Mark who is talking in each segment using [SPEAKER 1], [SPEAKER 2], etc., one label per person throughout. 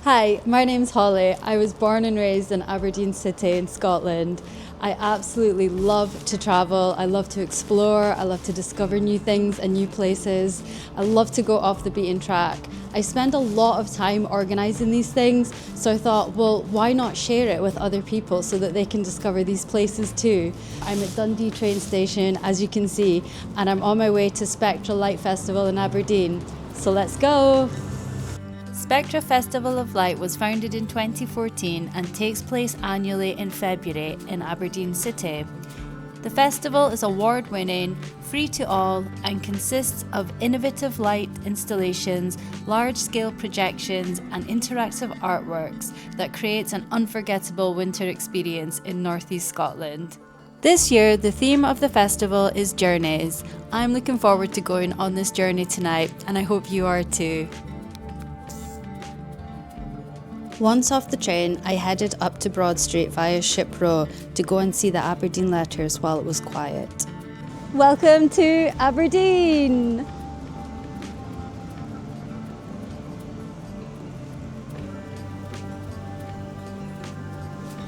[SPEAKER 1] Hi, my name's Holly. I was born and raised in Aberdeen City in Scotland. I absolutely love to travel, I love to explore, I love to discover new things and new places. I love to go off the beaten track. I spend a lot of time organising these things, so I thought, well, why not share it with other people so that they can discover these places too? I'm at Dundee train station, as you can see, and I'm on my way to Spectra Light Festival in Aberdeen. So let's go! Spectra Festival of Light was founded in 2014 and takes place annually in February in Aberdeen City. The festival is award-winning, free to all, and consists of innovative light installations, large-scale projections, and interactive artworks that creates an unforgettable winter experience in northeast Scotland. This year, the theme of the festival is journeys. I'm looking forward to going on this journey tonight, and I hope you are too. Once off the train, I headed up to Broad Street via Ship Row to go and see the Aberdeen Letters while it was quiet. Welcome to Aberdeen!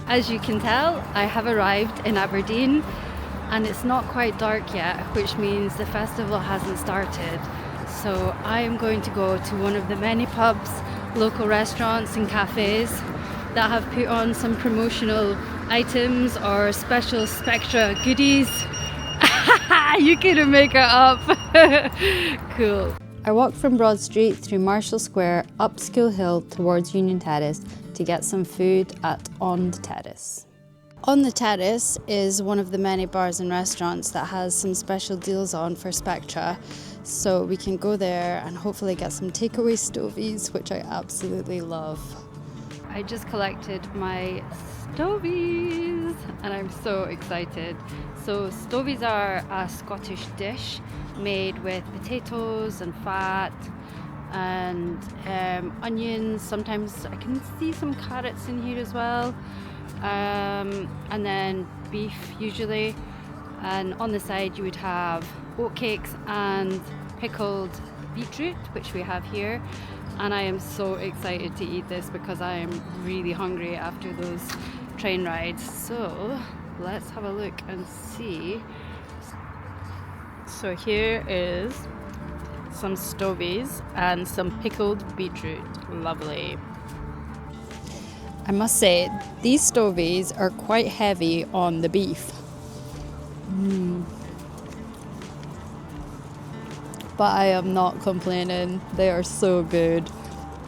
[SPEAKER 1] As you can tell, I have arrived in Aberdeen and it's not quite dark yet, which means the festival hasn't started. So I am going to go to one of the many pubs, local restaurants and cafes that have put on some promotional items or special Spectra goodies. You couldn't make it up. Cool. I walked from Broad Street through Marshall Square up School Hill towards Union Terrace to get some food at On the Terrace. On the Terrace is one of the many bars and restaurants that has some special deals on for Spectra. So we can go there and hopefully get some takeaway Stovies, which I absolutely love. I just collected my Stovies and I'm so excited. So Stovies are a Scottish dish made with potatoes and fat and onions. Sometimes I can see some carrots in here as well. And then beef usually. And on the side you would have oatcakes and pickled beetroot, which we have here. And I am so excited to eat this because I am really hungry after those train rides. So let's have a look and see. So here is some Stovies and some pickled beetroot. Lovely. I must say, these Stovies are quite heavy on the beef. But I am not complaining, they are so good.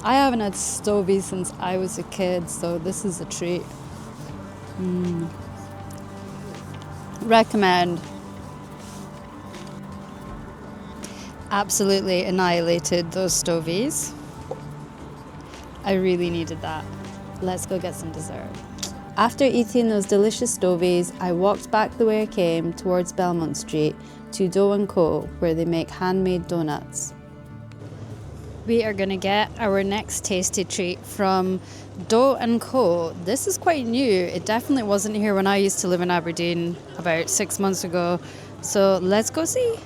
[SPEAKER 1] I haven't had Stovies since I was a kid, so this is a treat. Recommend. Absolutely annihilated those Stovies. I really needed that. Let's go get some dessert. After eating those delicious Stovies, I walked back the way I came towards Belmont Street to Dough & Co, where they make handmade donuts. We are gonna get our next tasty treat from Dough & Co. This is quite new. It definitely wasn't here when I used to live in Aberdeen about 6 months ago. So let's go see.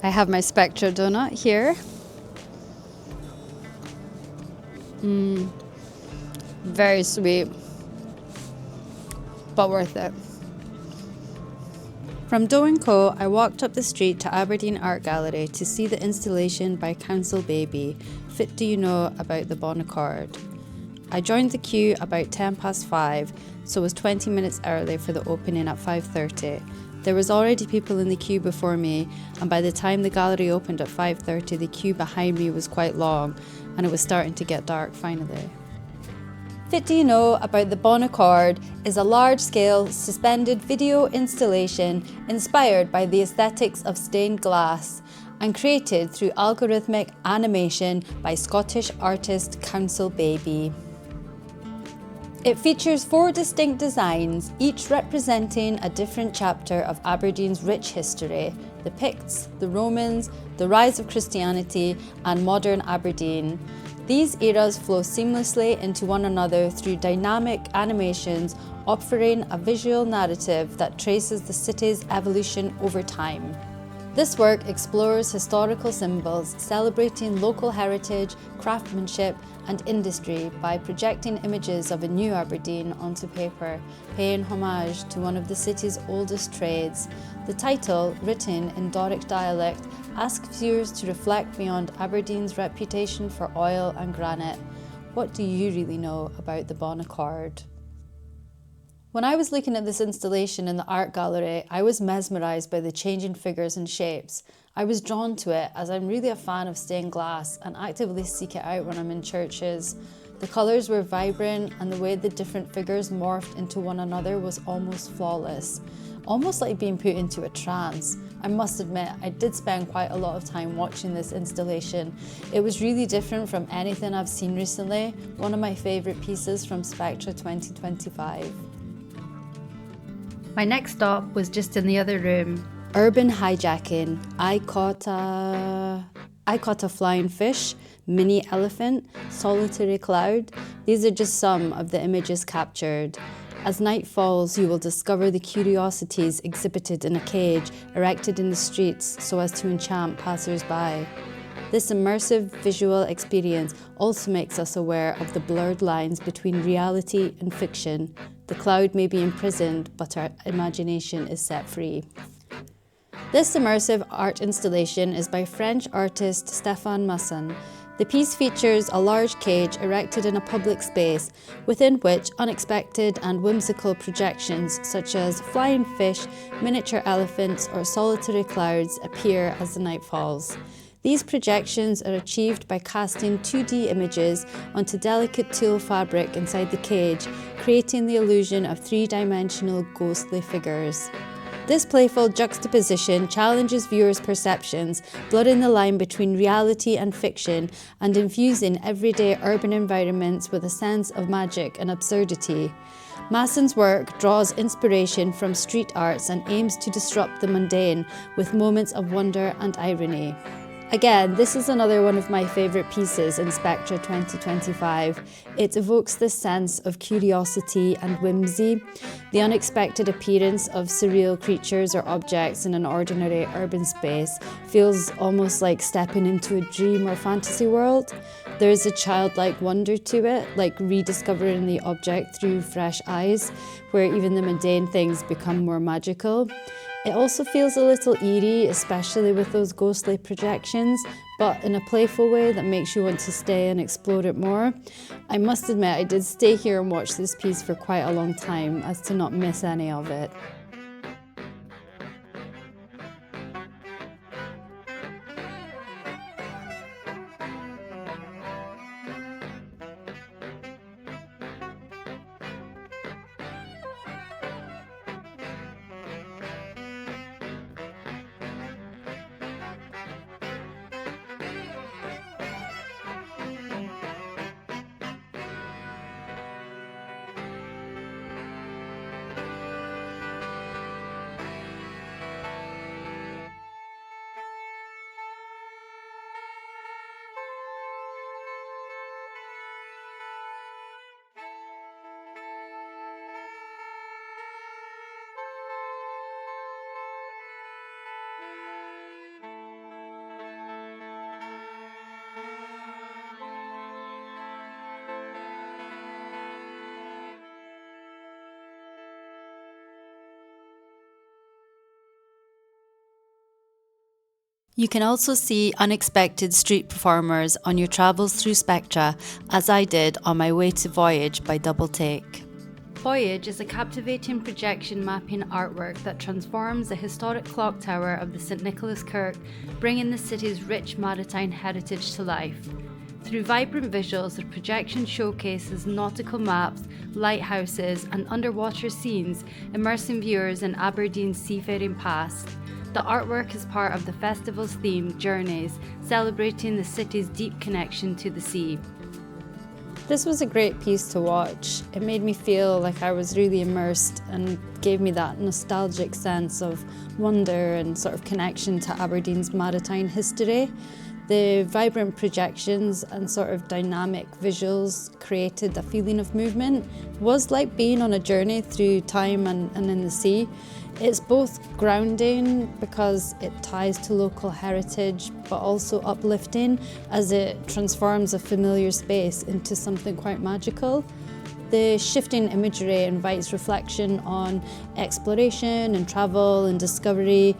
[SPEAKER 1] I have my Spectra donut here. Very sweet, but worth it. From Dough & Co, I walked up the street to Aberdeen Art Gallery to see the installation by Council Baby, Fit Do You Know About the Bon Accord. I joined the queue about 5:10, so was 20 minutes early for the opening at 5:30. There was already people in the queue before me, and by the time the gallery opened at 5:30, the queue behind me was quite long, and it was starting to get dark finally. Fit Do You Know About the Bon Accord is a large-scale suspended video installation inspired by the aesthetics of stained glass and created through algorithmic animation by Scottish artist Council Baby. It features 4 distinct designs, each representing a different chapter of Aberdeen's rich history: the Picts, the Romans, the rise of Christianity, and modern Aberdeen. These eras flow seamlessly into one another through dynamic animations, offering a visual narrative that traces the city's evolution over time. This work explores historical symbols, celebrating local heritage, craftsmanship and industry by projecting images of a new Aberdeen onto paper, paying homage to one of the city's oldest trades. The title, written in Doric dialect, asks viewers to reflect beyond Aberdeen's reputation for oil and granite. What do you really know about the Bon Accord? When I was looking at this installation in the art gallery, I was mesmerised by the changing figures and shapes. I was drawn to it as I'm really a fan of stained glass and actively seek it out when I'm in churches. The colours were vibrant and the way the different figures morphed into one another was almost flawless. Almost like being put into a trance. I must admit, I did spend quite a lot of time watching this installation. It was really different from anything I've seen recently, one of my favourite pieces from Spectra 2025. My next stop was just in the other room. Urban hijacking. I caught a flying fish, mini elephant, solitary cloud. These are just some of the images captured. As night falls, you will discover the curiosities exhibited in a cage erected in the streets so as to enchant passers-by. This immersive visual experience also makes us aware of the blurred lines between reality and fiction. The cloud may be imprisoned, but our imagination is set free. This immersive art installation is by French artist Stéphane Masson. The piece features a large cage erected in a public space, within which unexpected and whimsical projections such as flying fish, miniature elephants, or solitary clouds appear as the night falls. These projections are achieved by casting 2D images onto delicate tulle fabric inside the cage, creating the illusion of three-dimensional ghostly figures. This playful juxtaposition challenges viewers' perceptions, blurring the line between reality and fiction and infusing everyday urban environments with a sense of magic and absurdity. Masson's work draws inspiration from street arts and aims to disrupt the mundane with moments of wonder and irony. Again, this is another one of my favourite pieces in Spectra 2025. It evokes this sense of curiosity and whimsy. The unexpected appearance of surreal creatures or objects in an ordinary urban space feels almost like stepping into a dream or fantasy world. There is a childlike wonder to it, like rediscovering the object through fresh eyes, where even the mundane things become more magical. It also feels a little eerie, especially with those ghostly projections, but in a playful way that makes you want to stay and explore it more. I must admit, I did stay here and watch this piece for quite a long time, as to not miss any of it. You can also see unexpected street performers on your travels through Spectra, as I did on my way to Voyage by Double Take. Voyage is a captivating projection mapping artwork that transforms the historic clock tower of the St Nicholas Kirk, bringing the city's rich maritime heritage to life. Through vibrant visuals, the projection showcases nautical maps, lighthouses, and underwater scenes, immersing viewers in Aberdeen's seafaring past. The artwork is part of the festival's theme, Journeys, celebrating the city's deep connection to the sea. This was a great piece to watch. It made me feel like I was really immersed and gave me that nostalgic sense of wonder and sort of connection to Aberdeen's maritime history. The vibrant projections and sort of dynamic visuals created a feeling of movement. It was like being on a journey through time and in the sea. It's both grounding because it ties to local heritage, but also uplifting as it transforms a familiar space into something quite magical. The shifting imagery invites reflection on exploration and travel and discovery,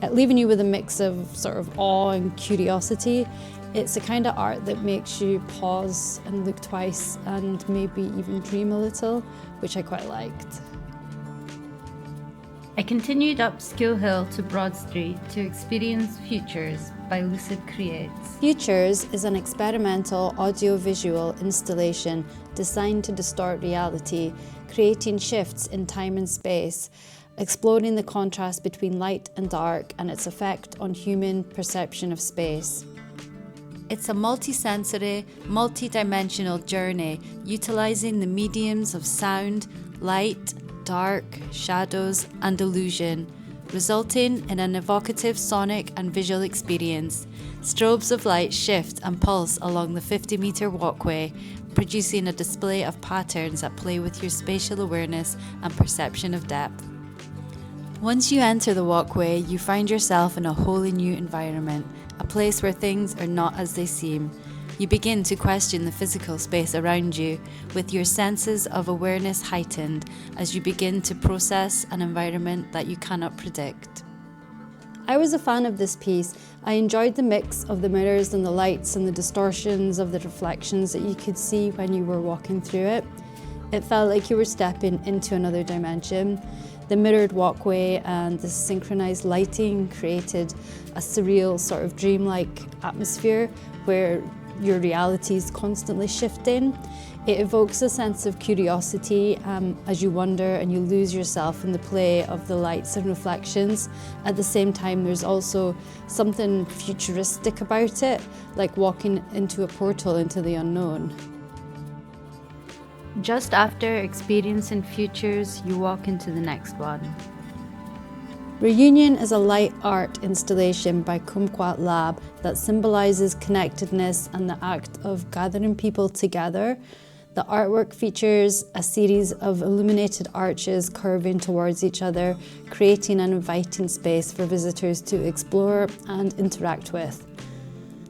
[SPEAKER 1] leaving you with a mix of sort of awe and curiosity. It's a kind of art that makes you pause and look twice and maybe even dream a little, which I quite liked.
[SPEAKER 2] I continued up Skill Hill to Broad Street to experience Futures by Lucid Creates.
[SPEAKER 1] Futures is an experimental audio-visual installation designed to distort reality, creating shifts in time and space, exploring the contrast between light and dark and its effect on human perception of space. It's a multi-sensory, multi-dimensional journey utilising the mediums of sound, light, dark, shadows and illusion, resulting in an evocative sonic and visual experience. Strobes of light shift and pulse along the 50-metre walkway, producing a display of patterns that play with your spatial awareness and perception of depth. Once you enter the walkway, you find yourself in a wholly new environment, a place where things are not as they seem. You begin to question the physical space around you, with your senses of awareness heightened as you begin to process an environment that you cannot predict. I was a fan of this piece. I enjoyed the mix of the mirrors and the lights and the distortions of the reflections that you could see when you were walking through it. It felt like you were stepping into another dimension. The mirrored walkway and the synchronized lighting created a surreal sort of dreamlike atmosphere where your reality is constantly shifting. It evokes a sense of curiosity as you wonder and you lose yourself in the play of the lights and reflections. At the same time, there's also something futuristic about it, like walking into a portal into the unknown.
[SPEAKER 2] Just after experiencing Futures, you walk into the next one.
[SPEAKER 1] Reunion is a light art installation by Kumquat Lab that symbolises connectedness and the act of gathering people together. The artwork features a series of illuminated arches curving towards each other, creating an inviting space for visitors to explore and interact with.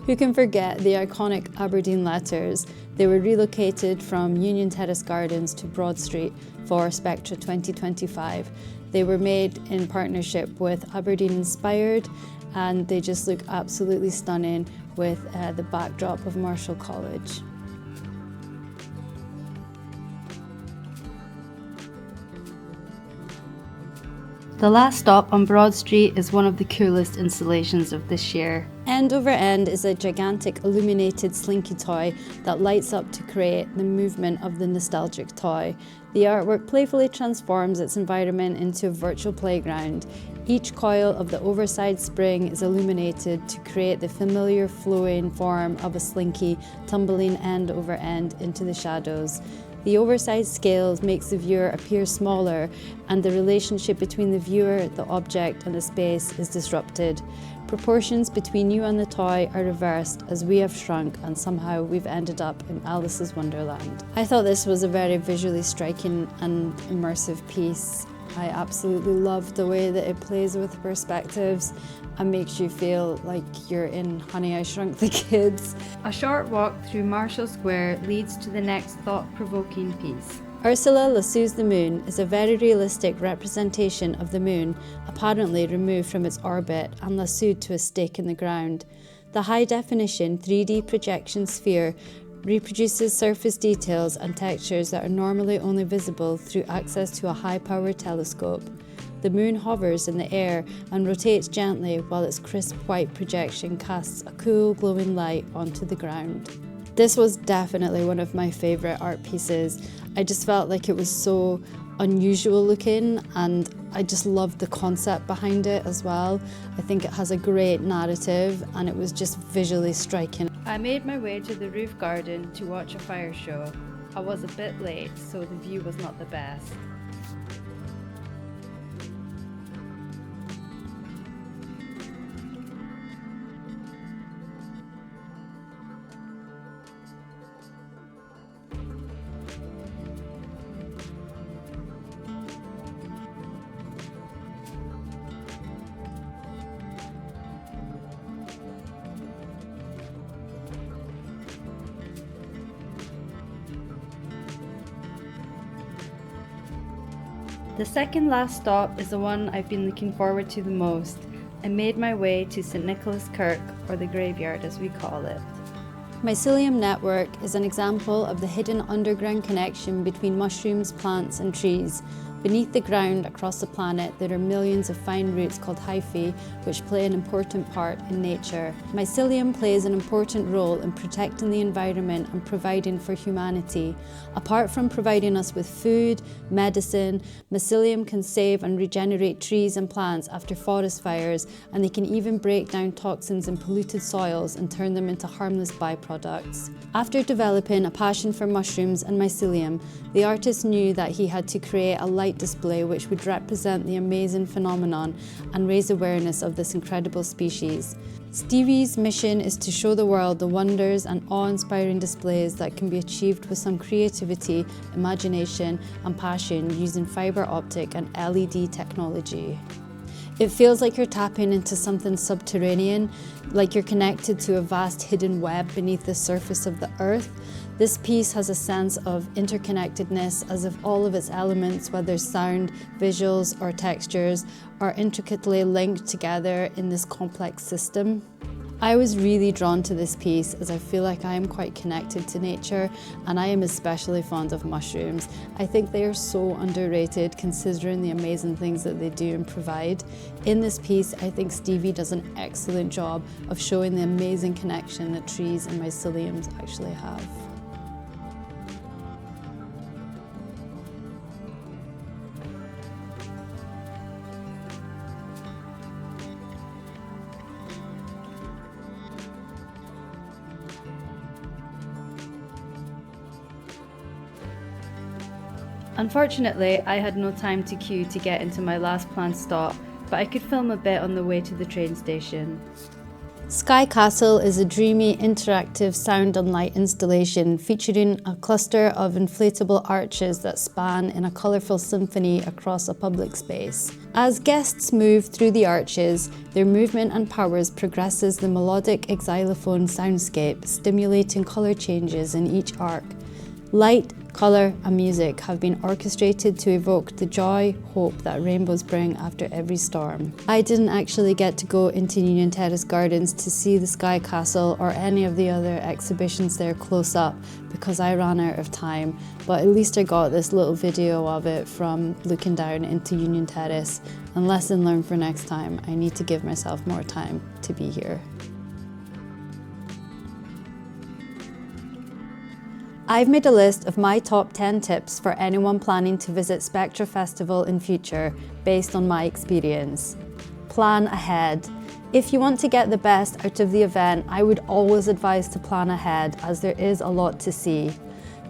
[SPEAKER 1] Who can forget the iconic Aberdeen Letters? They were relocated from Union Terrace Gardens to Broad Street for Spectra 2025. They were made in partnership with Aberdeen Inspired, and they just look absolutely stunning with the backdrop of Marshall College.
[SPEAKER 2] The last stop on Broad Street is one of the coolest installations of this year.
[SPEAKER 1] End Over End is a gigantic illuminated slinky toy that lights up to create the movement of the nostalgic toy. The artwork playfully transforms its environment into a virtual playground. Each coil of the oversized spring is illuminated to create the familiar flowing form of a slinky tumbling end over end into the shadows. The oversized scale makes the viewer appear smaller, and the relationship between the viewer, the object, and the space is disrupted. Proportions between you and the toy are reversed as we have shrunk and somehow we've ended up in Alice's Wonderland. I thought this was a very visually striking and immersive piece. I absolutely love the way that it plays with perspectives and makes you feel like you're in Honey, I Shrunk the Kids.
[SPEAKER 2] A short walk through Marshall Square leads to the next thought-provoking piece.
[SPEAKER 1] Ursula, Lassos the Moon is a very realistic representation of the moon, apparently removed from its orbit and lassoed to a stake in the ground. The high-definition 3D projection sphere reproduces surface details and textures that are normally only visible through access to a high-powered telescope. The moon hovers in the air and rotates gently while its crisp white projection casts a cool, glowing light onto the ground. This was definitely one of my favourite art pieces. I just felt like it was so unusual looking, and I just loved the concept behind it as well. I think it has a great narrative and it was just visually striking.
[SPEAKER 2] I made my way to the roof garden to watch a fire show. I was a bit late, so the view was not the best. The second last stop is the one I've been looking forward to the most. I made my way to St Nicholas Kirk, or the graveyard as we call it.
[SPEAKER 1] Mycelium network is an example of the hidden underground connection between mushrooms, plants and trees. Beneath the ground across the planet, there are millions of fine roots called hyphae, which play an important part in nature. Mycelium plays an important role in protecting the environment and providing for humanity. Apart from providing us with food, medicine, mycelium can save and regenerate trees and plants after forest fires, and they can even break down toxins in polluted soils and turn them into harmless byproducts. After developing a passion for mushrooms and mycelium, the artist knew that he had to create a light display which would represent the amazing phenomenon and raise awareness of this incredible species. Stevie's mission is to show the world the wonders and awe-inspiring displays that can be achieved with some creativity, imagination and passion using fibre optic and LED technology. It feels like you're tapping into something subterranean, like you're connected to a vast hidden web beneath the surface of the earth. This piece has a sense of interconnectedness, as if all of its elements, whether sound, visuals or textures, are intricately linked together in this complex system. I was really drawn to this piece as I feel like I am quite connected to nature, and I am especially fond of mushrooms. I think they are so underrated considering the amazing things that they do and provide. In this piece, I think Stevie does an excellent job of showing the amazing connection that trees and myceliums actually have.
[SPEAKER 2] Unfortunately, I had no time to queue to get into my last planned stop, but I could film a bit on the way to the train station.
[SPEAKER 1] Sky Castle is a dreamy, interactive sound and light installation featuring a cluster of inflatable arches that span in a colourful symphony across a public space. As guests move through the arches, their movement and powers progresses the melodic xylophone soundscape, stimulating colour changes in each arc. Light, colour and music have been orchestrated to evoke the joy, hope that rainbows bring after every storm. I didn't actually get to go into Union Terrace Gardens to see the Sky Castle or any of the other exhibitions there close up because I ran out of time, but at least I got this little video of it from looking down into Union Terrace, and lesson learned for next time, I need to give myself more time to be here. I've made a list of my top 10 tips for anyone planning to visit Spectra Festival in future based on my experience. Plan ahead. If you want to get the best out of the event, I would always advise to plan ahead as there is a lot to see.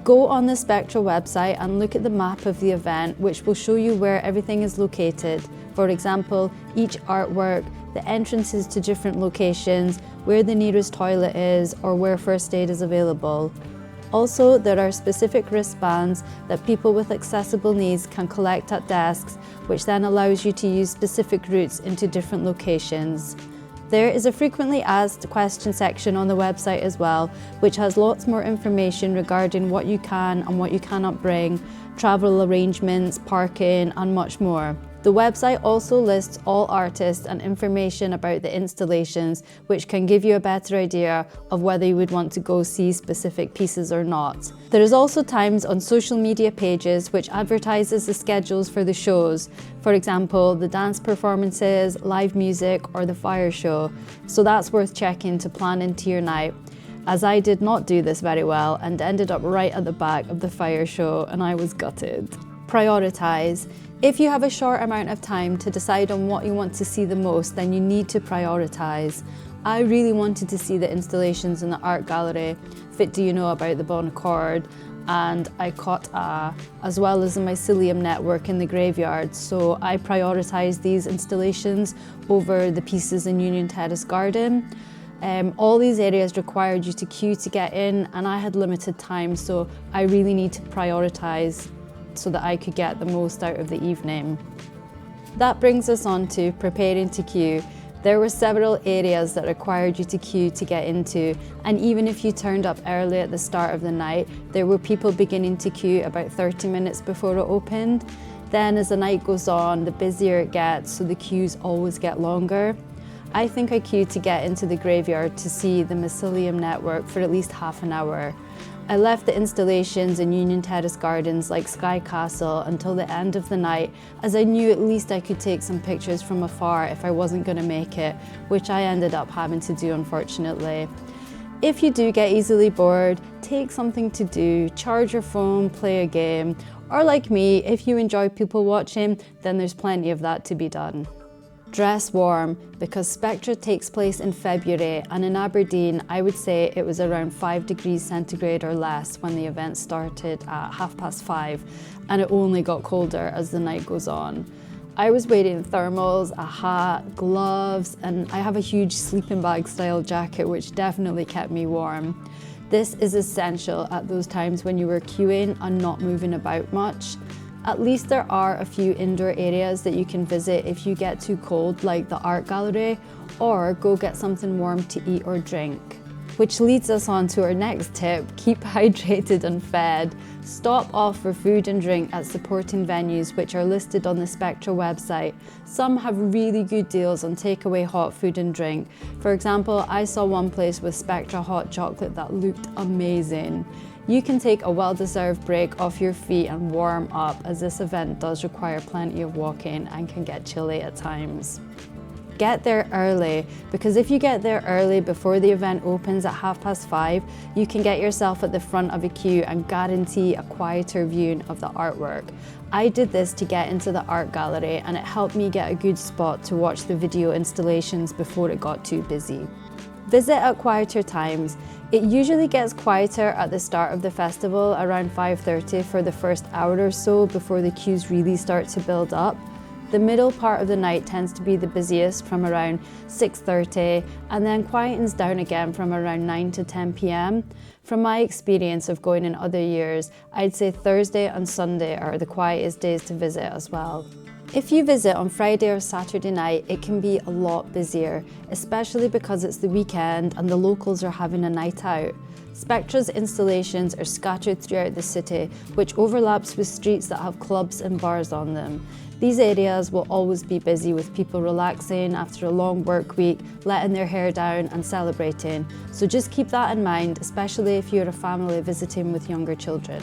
[SPEAKER 1] Go on the Spectra website and look at the map of the event, which will show you where everything is located. For example, each artwork, the entrances to different locations, where the nearest toilet is, or where first aid is available. Also, there are specific wristbands that people with accessible needs can collect at desks, which then allows you to use specific routes into different locations. There is a frequently asked question section on the website as well, which has lots more information regarding what you can and what you cannot bring, travel arrangements, parking, and much more. The website also lists all artists and information about the installations, which can give you a better idea of whether you would want to go see specific pieces or not. There is also Times on social media pages which advertises the schedules for the shows, for example, the dance performances, live music or the fire show, so that's worth checking to plan into your night, as I did not do this very well and ended up right at the back of the fire show and I was gutted. Prioritise. If you have a short amount of time to decide on what you want to see the most, then you need to prioritise. I really wanted to see the installations in the art gallery, Fit Do You Know About the Bon Accord, and I caught as well as the Mycelium network in the graveyard, so I prioritised these installations over the pieces in Union Terrace Garden. All these areas required you to queue to get in, and I had limited time, so I really need to prioritise so that I could get the most out of the evening. That brings us on to preparing to queue. There were several areas that required you to queue to get into, and even if you turned up early at the start of the night, there were people beginning to queue about 30 minutes before it opened.
[SPEAKER 2] Then as the night goes on, the busier it gets, so the queues always get longer. I think I queued to get into the graveyard to see the Mycelium network for at least half an hour. I left the installations in Union Terrace gardens like Sky Castle until the end of the night, as I knew at least I could take some pictures from afar if I wasn't going to make it, which I ended up having to do, unfortunately. If you do get easily bored, take something to do, charge your phone, play a game, or like me, if you enjoy people watching, then there's plenty of that to be done. Dress warm, because Spectra takes place in February, and in Aberdeen I would say it was around 5 degrees centigrade or less when the event started at 5:30, and it only got colder as the night goes on. I was wearing thermals, a hat, gloves, and I have a huge sleeping bag style jacket which definitely kept me warm. This is essential at those times when you are queuing and not moving about much. At least there are a few indoor areas that you can visit if you get too cold, like the art gallery, or go get something warm to eat or drink. Which leads us on to our next tip: keep hydrated and fed. Stop off for food and drink at supporting venues which are listed on the Spectra website. Some have really good deals on takeaway hot food and drink. For example, I saw one place with Spectra hot chocolate that looked amazing. You can take a well-deserved break off your feet and warm up, as this event does require plenty of walking and can get chilly at times. Get there early, because if you get there early before the event opens at 5:30, you can get yourself at the front of a queue and guarantee a quieter viewing of the artwork. I did this to get into the art gallery, and it helped me get a good spot to watch the video installations before it got too busy. Visit at quieter times. It usually gets quieter at the start of the festival around 5:30 for the first hour or so before the queues really start to build up. The middle part of the night tends to be the busiest from around 6:30 and then quietens down again from around 9 to 10 p.m. From my experience of going in other years, I'd say Thursday and Sunday are the quietest days to visit as well. If you visit on Friday or Saturday night, it can be a lot busier, especially because it's the weekend and the locals are having a night out. Spectra's installations are scattered throughout the city, which overlaps with streets that have clubs and bars on them. These areas will always be busy with people relaxing after a long work week, letting their hair down and celebrating. So just keep that in mind, especially if you're a family visiting with younger children.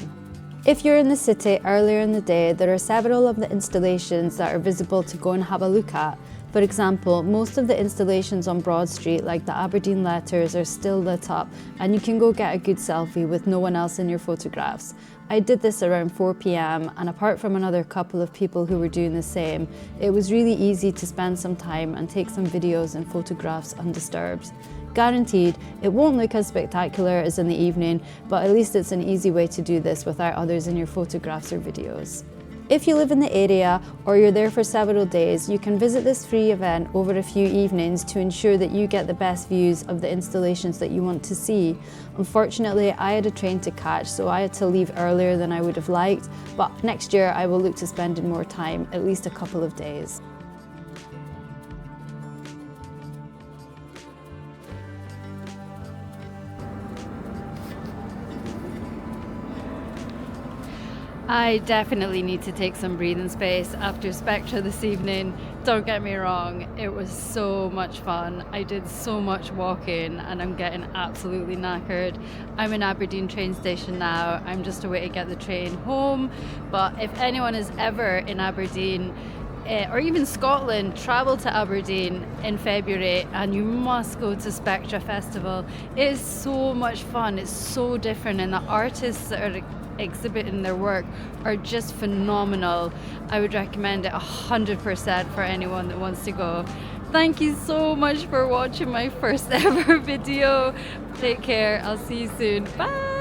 [SPEAKER 2] If you're in the city earlier in the day, there are several of the installations that are visible to go and have a look at. For example, most of the installations on Broad Street, like the Aberdeen Letters, are still lit up, and you can go get a good selfie with no one else in your photographs. I did this around 4 p.m, and apart from another couple of people who were doing the same, it was really easy to spend some time and take some videos and photographs undisturbed. Guaranteed, it won't look as spectacular as in the evening, but at least it's an easy way to do this without others in your photographs or videos. If you live in the area or you're there for several days, you can visit this free event over a few evenings to ensure that you get the best views of the installations that you want to see. Unfortunately, I had a train to catch, so I had to leave earlier than I would have liked, but next year I will look to spend in more time, at least a couple of days.
[SPEAKER 1] I definitely need to take some breathing space after Spectra this evening. Don't get me wrong, it was so much fun. I did so much walking and I'm getting absolutely knackered. I'm in Aberdeen train station now. I'm just away to get the train home. But if anyone is ever in Aberdeen, or even Scotland, travel to Aberdeen in February and you must go to Spectra Festival. It is so much fun, it's so different, and the artists that are exhibiting their work are just phenomenal. I would recommend it 100% for anyone that wants to go. Thank you so much for watching my first ever video. Take care, I'll see you soon. Bye!